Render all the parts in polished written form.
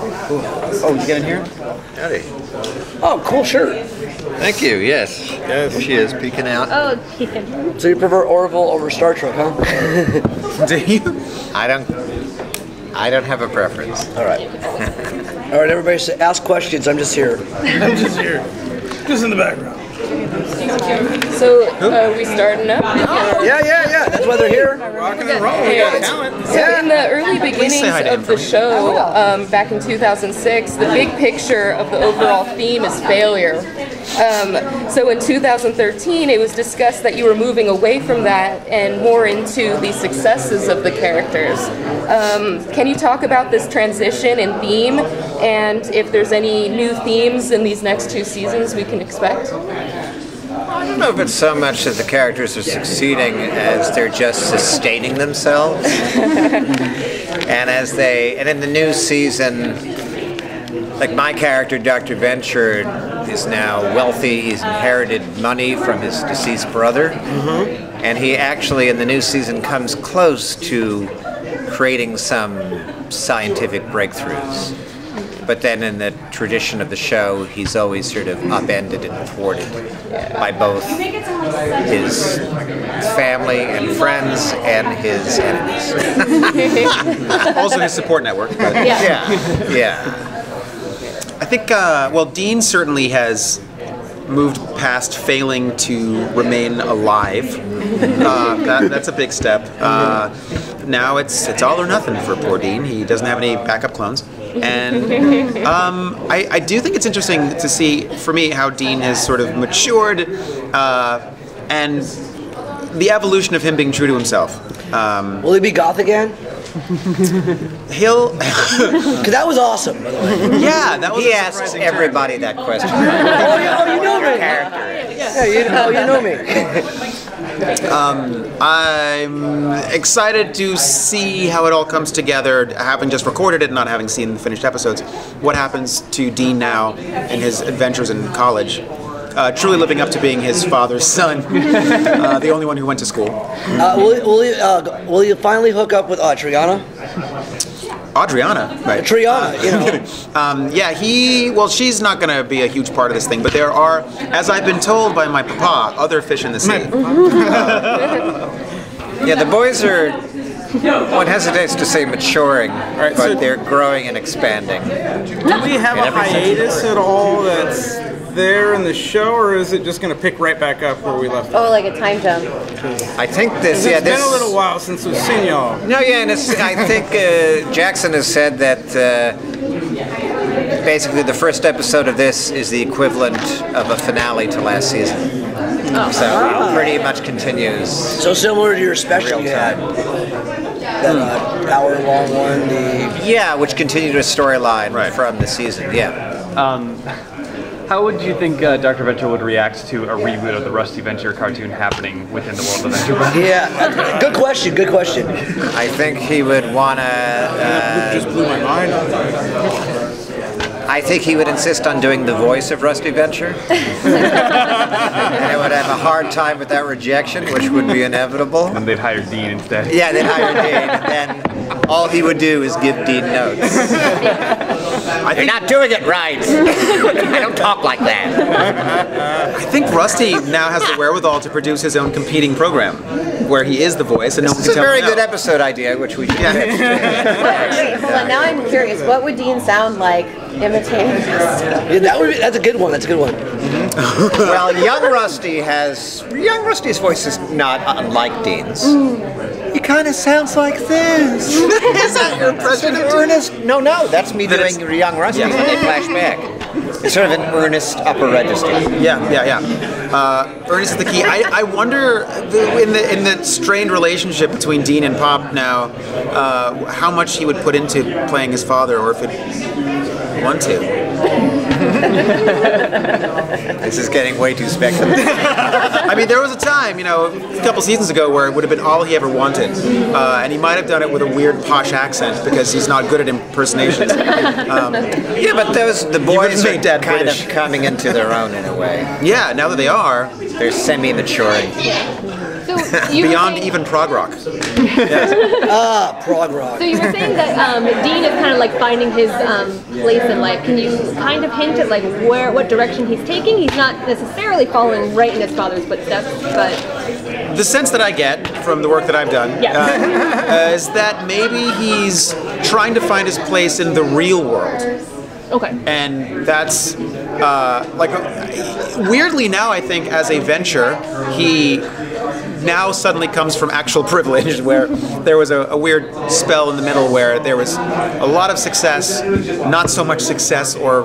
Oh, you get in here? Howdy. Oh, cool shirt. Thank you, yes. Yes, she is peeking out. Oh, yeah. So you prefer Orville over Star Trek, huh? Do you? I don't have a preference. All right. All right, everybody ask questions. I'm just here. I'm just here. Just in the background. So, we starting up? Yeah. That's why they're here. Rocking and rolling. Yeah. Talent. So in the early beginnings of the show, back in 2006, the big picture of the overall theme is failure. So in 2013, it was discussed that you were moving away from that and more into the successes of the characters. Can you talk about this transition in theme, and if there's any new themes in these next 2 seasons we can expect? I don't know if it's so much that the characters are succeeding as they're just sustaining themselves. And in the new season, like my character, Dr. Venture, is now wealthy. He's inherited money from his deceased brother. And he actually, in the new season, comes close to creating some scientific breakthroughs. But then in the tradition of the show, he's always sort of upended and thwarted by both his family and friends and his enemies. Also his support network. But. Yeah. I think, well, Dean certainly has moved past failing to remain alive. That's a big step. Now it's all or nothing for poor Dean. He doesn't have any backup clones. And I do think it's interesting to see, for me, how Dean has sort of matured and the evolution of him being true to himself. Will he be goth again? He'll... Because that was awesome, by the way. Yeah, that was He asks everybody that question. You know me. Yeah, you know me. I'm excited to see how it all comes together, having just recorded it and not having seen the finished episodes. What happens to Dean now in his adventures in college? Truly living up to being his father's son, the only one who went to school. Will you finally hook up with Triana? Adriana, right? Triana, you know. Yeah, well, she's not going to be a huge part of this thing, but there are, as I've been told by my papa, other fish in the sea. Yeah, the boys are, one hesitates to say maturing, but so they're growing and expanding. Do we have a hiatus at all that's there in the show, or is it just going to pick right back up where we left off? Oh, like a time jump. I think this, It's been a little while since we've seen y'all. No, yeah, and I think Jackson has said that basically the first episode of this is the equivalent of a finale to last season. So it pretty much continues. So similar to your special you had. That hour-long one. Yeah, which continued a storyline from the season, How would you think Dr. Venture would react to a reboot of the Rusty Venture cartoon happening within the world of Venture? Yeah, good question. I think he would want to... just blew my mind. I think he would insist on doing the voice of Rusty Venture. And I would have a hard time with that rejection, which would be inevitable. And they'd hire Dean instead. Yeah, they'd hire Dean, and then all he would do is give Dean notes. You're not doing it right. I don't talk like that. I think Rusty now has the wherewithal to produce his own competing program, where he is the voice and no one can tell him no. It's a very good episode idea, which we should Wait, hold on. Now I'm curious. What would Dean sound like imitating this? Yeah, that's a good one. Well, young Rusty's voice is not unlike Dean's. He kind of sounds like this. Is that your impression of Ernest? No, that's me doing young Rusty when they flash back. It's sort of an earnest upper register. Yeah. Ernest is the key. I wonder, in the strained relationship between Dean and Pop now, how much he would put into playing his father, or if it want to. This is getting way too speculative. I mean, there was a time, a couple seasons ago where it would have been all he ever wanted. And he might have done it with a weird posh accent because he's not good at impersonations. Yeah, but the boys are kind of coming into their own in a way. Yeah, now that they are. They're semi-maturing. So you Beyond saying, even prog rock. Prog rock. So you were saying that Dean is kind of like finding his place in life. Can you kind of hint at like what direction he's taking? He's not necessarily following right in his father's footsteps, but The sense that I get from the work that I've done is that maybe he's trying to find his place in the real world. okay. And that's weirdly now I think as a venture he now suddenly comes from actual privilege, where there was a weird spell in the middle where there was a lot of success, not so much success or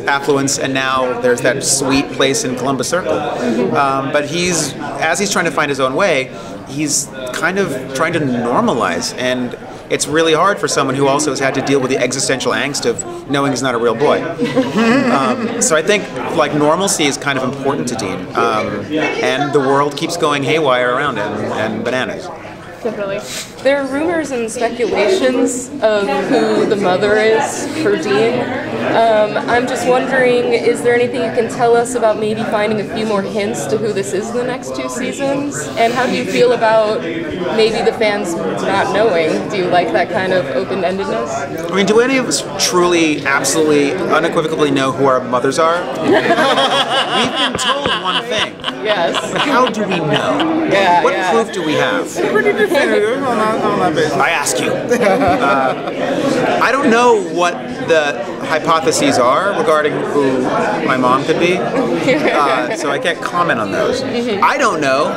affluence, and now there's that sweet place in Columbus Circle. But as he's trying to find his own way, he's kind of trying to normalize, and it's really hard for someone who also has had to deal with the existential angst of knowing he's not a real boy. So I think like normalcy is kind of important to Dean, and the world keeps going haywire around him and bananas. Definitely. There are rumors and speculations of who the mother is for Dean. I'm just wondering, is there anything you can tell us about maybe finding a few more hints to who this is in the next 2 seasons? And how do you feel about maybe the fans not knowing? Do you like that kind of open-endedness? I mean, do any of us truly, absolutely, unequivocally know who our mothers are? We've been told one thing. Yes. But how do we know? Yeah, what proof do we have? Pretty definitive on that basis. I ask you. I don't know what the hypotheses are regarding who my mom could be, so I can't comment on those. I don't know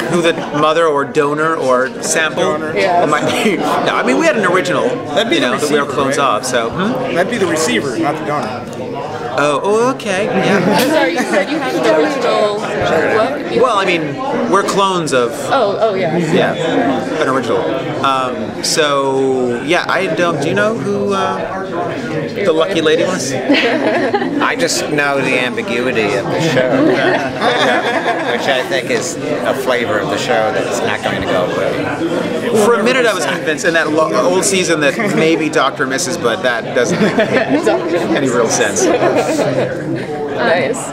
who the mother or donor or sample might be. No, I mean, we had an original, that we were clones of, so. That'd be the receiver, not the donor. Oh, okay, yeah. I'm sorry, you said you have an original what? Well, I mean, we're clones of. Oh, yeah. Yeah, an original. So, yeah, I don't. Do you know who the lucky lady was? I just know the ambiguity of the show, which I think is a flavor of the show that is not going to go away. For a minute, I was convinced in that old season that maybe Dr. and Mrs., but that doesn't make any real sense. Nice.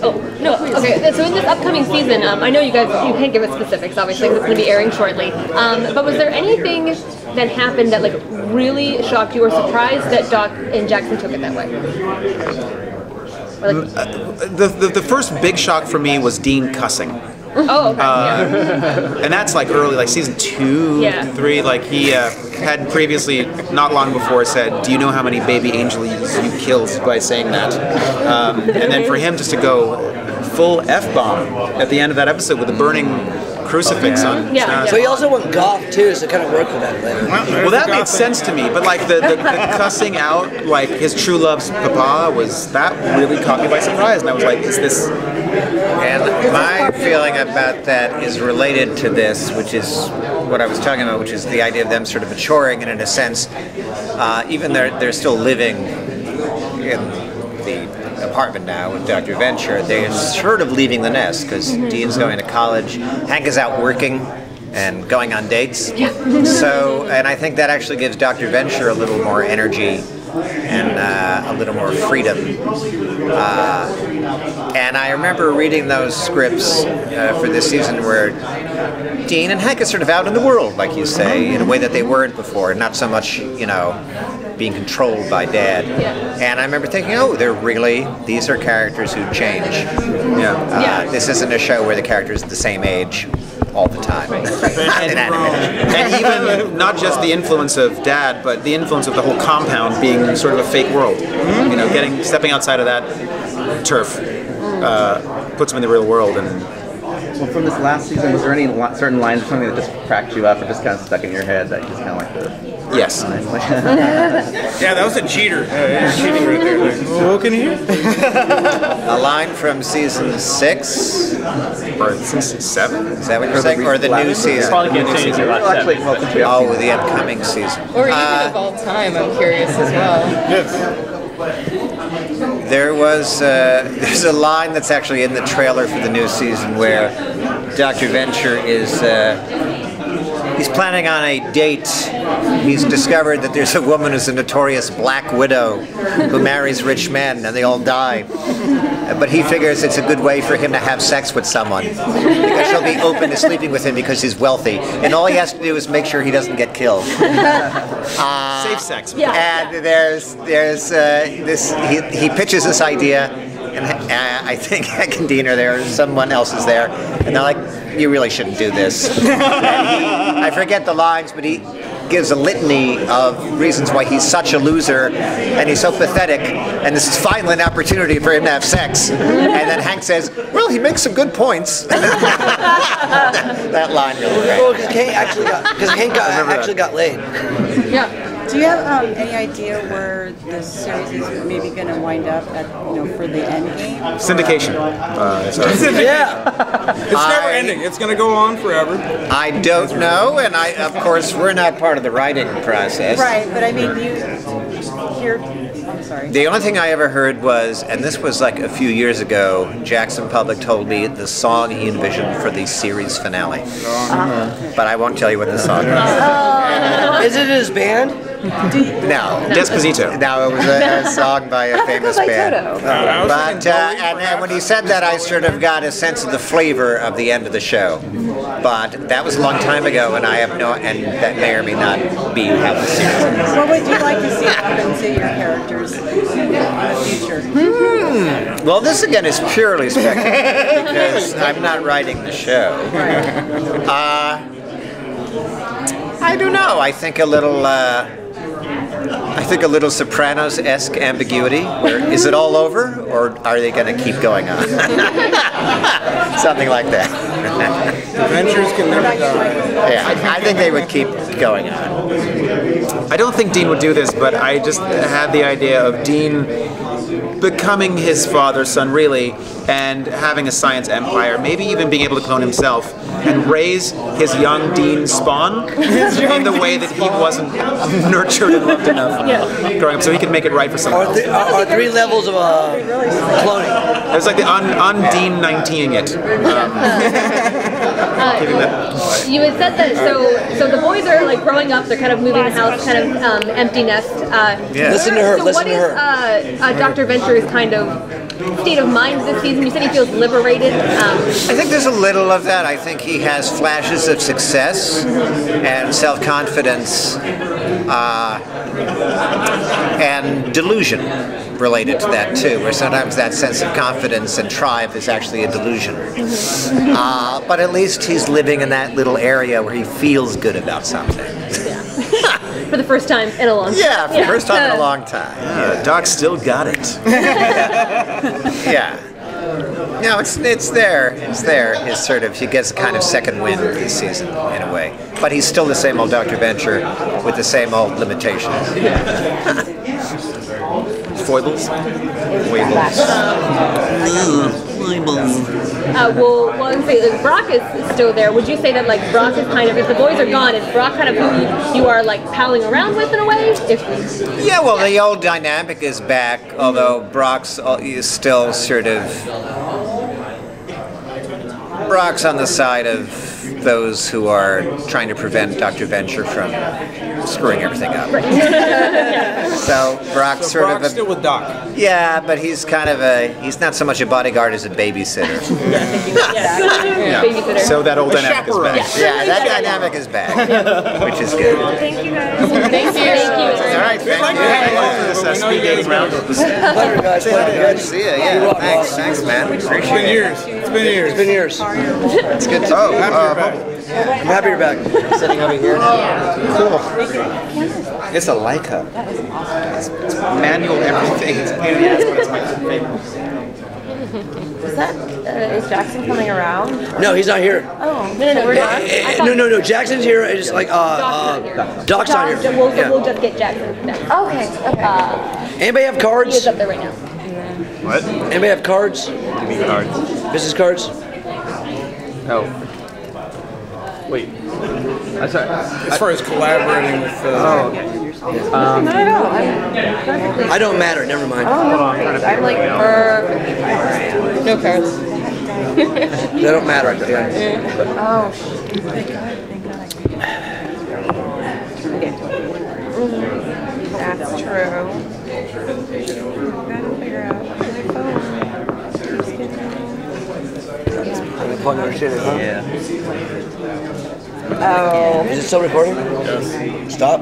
Okay, so in this upcoming season, I know you can't give us specifics, obviously, because it's going to be airing shortly. But was there anything that happened that like really shocked you or surprised that Doc and Jackson took it that way? Or, like, The first big shock for me was Dean cussing. oh, okay. And that's like early, like season 2, 3. Like he had previously, not long before, said, "Do you know how many baby angels you killed by saying that?" And then for him just to go full F-bomb at the end of that episode with the burning crucifix on. So he also went goth too, so it kind of worked with that later. Well, that made sense to me, but like the cussing out, like his true love's papa, that really caught me by surprise, and I was like, is this? And my feeling about that is related to this, which is what I was talking about, which is the idea of them sort of maturing, and in a sense, even they're still living in the apartment now with Dr. Venture, they're sort of leaving the nest, because Dean's going to college, Hank is out working and going on dates. So, and I think that actually gives Dr. Venture a little more energy and a little more freedom. And I remember reading those scripts for this season where Dean and Hank are sort of out in the world, like you say, in a way that they weren't before, not so much, being controlled by Dad. And I remember thinking, these are characters who change. This isn't a show where the characters are the same age all the time. And even not just the influence of Dad, but the influence of the whole compound being sort of a fake world. Stepping outside of that turf puts them in the real world. And well, from this last season, was there any certain lines or something that just cracked you up or just kind of stuck in your head that you just kind of like the? Yes. Yeah, that was a cheater. Cheating right there. Well, can you hear? A line from season 6? Or season 7? Is that what you're saying? Or the new season? Probably get changed about 7. Oh, the upcoming season. Or even of all time, I'm curious as well. There's a line that's actually in the trailer for the new season where Dr. Venture is he's planning on a date. He's discovered that there's a woman who's a notorious black widow who marries rich men and they all die. But he figures it's a good way for him to have sex with someone because she'll be open to sleeping with him because he's wealthy. And all he has to do is make sure he doesn't get killed. Safe sex. And there's this, he pitches this idea, and I think Heck and Dean are there, someone else is there, and they're like, you really shouldn't do this. I forget the lines, but he gives a litany of reasons why he's such a loser and he's so pathetic, and this is finally an opportunity for him to have sex. And then Hank says, well, he makes some good points. That line really great. Well, because Hank actually got laid. Yeah. Do you have any idea where the series is maybe going to wind up at, for the end game? Syndication. Yeah. It's never ending. It's going to go on forever. I don't know, and of course, we're not part of the writing process. Right, but I mean, you hear... I'm sorry. The only thing I ever heard was, and this was like a few years ago, Jackson Publick told me the song he envisioned for the series finale. But I won't tell you what the song is. Is it his band? No. Desposito. No, it was a song by a famous band. But and when he said that, I sort of got a sense of the flavor of the end of the show. But that was a long time ago, and I have and that may or may not be how the series ends. What would you like to see happen to your characters in the future? Well, this again is purely speculative because I'm not writing the show. I don't know. I think a little Sopranos-esque ambiguity. Where is it all over, or are they going to keep going on? Something like that. Adventures can never die. Yeah, I think they would keep going on. I don't think Dean would do this, but I just had the idea of Dean becoming his father's son, really, and having a science empire, maybe even being able to clone himself, and raise his young Dean spawn in the way that he wasn't nurtured and loved enough growing up, so he could make it right for someone else. Are 3 levels of cloning? It's like the un-Dean 19ing it. You had said that, so the boys are like growing up, they're kind of moving the house, kind of empty nest. Listen to her, so listen to her. What is Dr. Venture's kind of state of mind this season? You said he feels liberated. I think there's a little of that. I think he has flashes of success and self-confidence and delusion related to that too, where sometimes that sense of confidence and triumph is actually a delusion. But at least he's living in that little area where he feels good about something. For the first time in a long time. Yeah, for the first time in a long time. Doc still got it. Yeah. No, it's there. It's there. It's sort of, he gets a kind of second wind this season, in a way. But he's still the same old Dr. Venture with the same old limitations. Foibles? Well, I would say like, Brock is still there. Would you say that like Brock is kind of, if the boys are gone, is Brock kind of who you are like palling around with in a way? Yeah, well, the old dynamic is back, although Brock's is still sort of... Brock's on the side of those who are trying to prevent Dr. Venture from screwing everything up. So Brock's still with Doc. Yeah, but he's kind of he's not so much a bodyguard as a babysitter. Babysitter. So that old dynamic is back. Yeah, that dynamic is back, which is good. Thank you guys. Thank you. All right, thank you. Speed dating round. Good to see you. Yeah, thanks, man. Appreciate it. It's been years. It's good to I'm happy you're back. sitting over here. Cool. It's a Leica. It's manual everything. It's a pain in the ass, but it's my favorite. Is Jackson coming around? No, he's not here. Oh, no, we're not. No, Jackson's here. It's just like Doc's not here. We'll just get Jackson next. Okay. Anybody have cards? He is up there right now. What? Anybody have cards? Give me cards. Business cards? Oh. Wait. Sorry. As far as collaborating with No. I'm perfectly. I don't matter. Never mind. I'm like perfectly fine where I am. No cards. They don't matter. Oh. Thank God. That's true. Gotta figure out my phone. Keeps getting Plug our shit in, huh? Yeah. Oh. Is it still recording? Yes. Stop.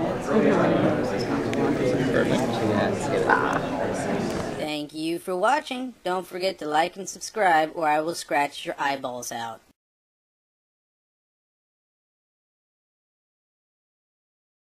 Thank you for watching. Don't forget to like and subscribe or I will scratch your eyeballs out.